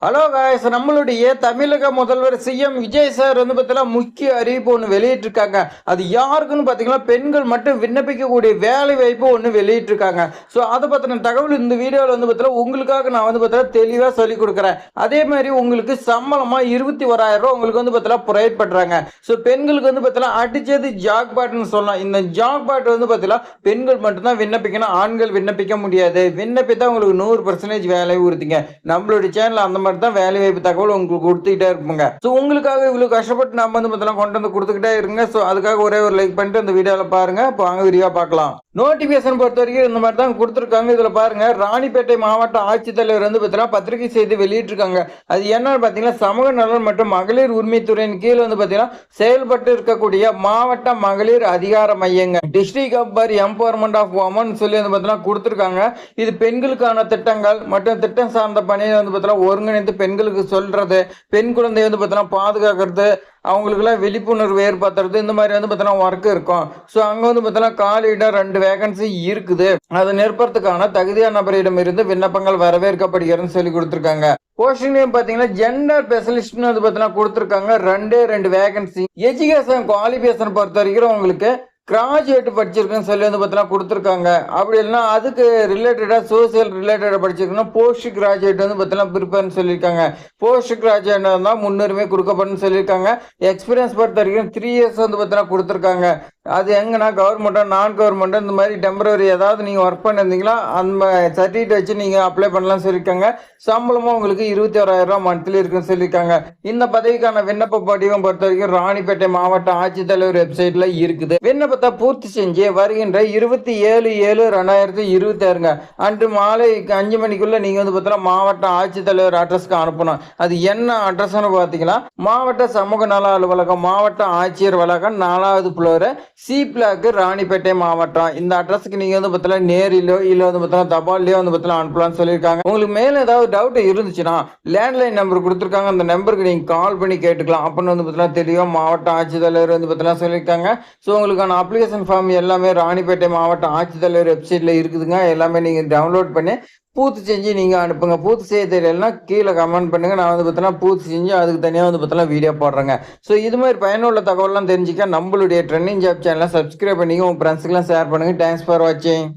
Hello guys, நம்மளுடைய தமிழக முதல்வர் சிஎம் விஜய் சார் வந்து பார்த்தீங்கன்னா முக்கிய அறிவிப்பு ஒன்று வெளியிட்டிருக்காங்க. அது யாருக்குன்னு பார்த்தீங்கன்னா பெண்கள் மட்டும் விண்ணப்பிக்கக்கூடிய வேலை வாய்ப்பு ஒன்று வெளியிட்டிருக்காங்க. ஸோ அதை பற்றின தகவல் இந்த வீடியோவில் வந்து பார்த்தீங்கன்னா உங்களுக்காக நான் வந்து பார்த்தீங்கன்னா தெளிவாக சொல்லிக் கொடுக்குறேன். அதே மாதிரி உங்களுக்கு சம்பளமாக 21,000 ரூபா உங்களுக்கு வந்து பார்த்தீங்கன்னா ப்ரொவைட் பண்ணுறாங்க. ஸோ பெண்களுக்கு வந்து பார்த்தீங்கன்னா அடிச்சது ஜாக் பாட்னு சொல்லலாம். இந்த ஜாக் பாட் வந்து பார்த்தீங்கன்னா பெண்கள் மட்டும்தான் விண்ணப்பிக்கணும், ஆண்கள் விண்ணப்பிக்க முடியாது. விண்ணப்பித்தா உங்களுக்கு 100% வேலை உறுதிங்க. நம்மளுடைய சேனல் அந்த மாதிரி தான் வேலை வாய்ப்பு தகவல் உங்களுக்கு கொடுத்துக்கிட்டே இருப்போங்க. ஸோ உங்களுக்காக இவ்வளவு கஷ்டப்பட்டு நம்ம வந்து பார்த்தீங்கன்னா கொண்டு வந்து கொடுத்துக்கிட்டே இருங்க. ஸோ அதுக்காக ஒரே ஒரு லைக் பண்ணிட்டு இந்த வீடியோல பாருங்க. இப்போ வாங்க வீடியோ பார்க்கலாம். நோட்டிபிகேஷன் பொறுத்த வரைக்கும் இந்த மாதிரி தான் கொடுத்துருக்காங்க. இதுல பாருங்க, ராணிப்பேட்டை மாவட்ட ஆட்சித்தலைவர் வந்து பார்த்தீங்கன்னா பத்திரிகை செய்தி வெளியிட்டிருக்காங்க. அது என்னன்னு பார்த்தீங்கன்னா சமூக நலன் மற்றும் மகளிர் உரிமைத்துறையின் கீழ் வந்து பார்த்தீங்கன்னா செயல்பட்டு இருக்கக்கூடிய மாவட்ட மகளிர் அதிகார மையங்க, district of empowerment of women சொல்லி வந்து பார்த்தீங்கன்னா கொடுத்துருக்காங்க. இது பெண்களுக்கான திட்டங்கள் மற்றும் திட்டம் சார்ந்த பணியை வந்து பார்த்தீங்கன்னா ஒருங்கிணைந்து பெண்களுக்கு சொல்றது, பெண் குழந்தை வந்து பார்த்தீங்கன்னா பாதுகாக்கிறது, அவங்களுக்குலாம் விழிப்புணர்வு ஏற்படுத்துறது, இந்த மாதிரி வந்து பார்த்தீங்கன்னா ஒர்க் இருக்கும். ஸோ அங்கே வந்து பார்த்தீங்கன்னா காலியிடம் 2 வேகன்சி இருக்குது. அதை நிரப்புறதுக்கான தகுதியான நபரிடம் இருந்து விண்ணப்பங்கள் வரவேற்கப்படுகிறதுன்னு சொல்லி கொடுத்துருக்காங்க. போஸ்டிங் பார்த்தீங்கன்னா ஜெண்டர் ஸ்பெஷலிஸ்ட்னு வந்து பார்த்தீங்கன்னா கொடுத்துருக்காங்க. 2 வேகன்சி. எஜுகேஷன் குவாலிஃபிகேஷன் பொறுத்த வரைக்கும் உங்களுக்கு கிராஜுவேட் படிச்சிருக்குன்னு சொல்லி வந்து பார்த்தீங்கன்னா கொடுத்துருக்காங்க. அப்படி இல்லைன்னா அதுக்கு ரிலேட்டடாக சோசியல் ரிலேட்டடாக படிச்சிருக்கணும் போஸ்ட் கிராஜுவேட் வந்து பார்த்தீங்கன்னா ப்ரிப்பேர்னு சொல்லியிருக்காங்க. போஸ்ட் கிராஜுவேட் தான் முன்னுரிமை கொடுக்கப்படும் சொல்லியிருக்காங்க. எக்ஸ்பீரியன்ஸ் பொறுத்த வரைக்கும் 3 இயர்ஸ் வந்து பார்த்தீங்கன்னா கொடுத்துருக்காங்க. அது எங்கன்னா கவர்மெண்ட்டோ நான் கவர்மெண்ட்டோ இந்த மாதிரி டெம்பரரி ஏதாவது நீங்கள் ஒர்க் பண்ணியிருந்தீங்களா அந்த சர்டிஃபிகேட் வச்சு நீங்கள் அப்ளை பண்ணலாம்னு சொல்லியிருக்காங்க. சம்பளமும் உங்களுக்கு 21,000 ரூபா மந்த்லி இருக்குன்னு சொல்லியிருக்காங்க. இந்த பதவிக்கான விண்ணப்ப படிவம் பொறுத்த வரைக்கும் ராணிப்பேட்டை மாவட்ட ஆட்சித்தலைவர் வெப்சைட்ல இருக்குது. விண்ணப்பத்தை பூர்த்தி செஞ்சு வருகின்ற 27/7/2026 அன்று மாலை 5 மணிக்குள்ள நீங்க வந்து பார்த்தீங்கன்னா மாவட்ட ஆட்சித்தலைவர் அட்ரஸ்க்கு அனுப்பணும். அது என்ன அட்ரஸ்ன்னு பார்த்தீங்கன்னா மாவட்ட சமூக நல அலுவலகம், மாவட்ட ஆட்சியர் வளாகம், 4வது ஃப்ளோர், சி பிளாக், ராணிப்பேட்டை மாவட்டம். இந்த அட்ரஸ்க்கு நீங்க வந்து பார்த்தீங்கன்னா நேரிலோ இல்ல வந்து பார்த்தீங்கன்னா தபால்லையோ வந்து பார்த்தீங்கன்னா அனுப்பலாம்னு சொல்லியிருக்காங்க. உங்களுக்கு மேல ஏதாவது டவுட் இருந்துச்சுன்னா லேண்ட்லைன் நம்பர் கொடுத்துருக்காங்க, அந்த நம்பருக்கு நீங்க கால் பண்ணி கேட்டுக்கலாம். அப்படின்னு வந்து பார்த்தீங்கன்னா தெளிவாக மாவட்ட ஆட்சித்தலைவர் வந்து பார்த்தீங்கன்னா சொல்லியிருக்காங்க. ஸோ உங்களுக்கான அப்ளிகேஷன் ஃபார்ம் எல்லாமே ராணிப்பேட்டை மாவட்ட ஆட்சித்தலைவர் வெப்சைட்ல இருக்குதுங்க. எல்லாமே நீங்க டவுன்லோட் பண்ணி பூர்த்தி செஞ்சு நீங்கள் அனுப்புங்க. பூர்த்தி செய்ய தெரியலன்னா கீழே கமெண்ட் பண்ணுங்கள். நான் வந்து பார்த்தீங்கன்னா பூர்த்தி செஞ்சு அதுக்கு தனியாக வந்து பார்த்தீங்கன்னா வீடியோ போடுறேங்க. ஸோ இது மாதிரி பயனுள்ள தகவலாம் தெரிஞ்சுக்க நம்மளுடைய ட்ரெண்டிங் ஜாப் சேனலை சப்ஸ்கிரைப் பண்ணிங்க, உங்கள் ஃப்ரெண்ட்ஸுக்கெல்லாம் ஷேர் பண்ணுங்கள். தேங்க்ஸ் ஃபார் வாட்சிங்.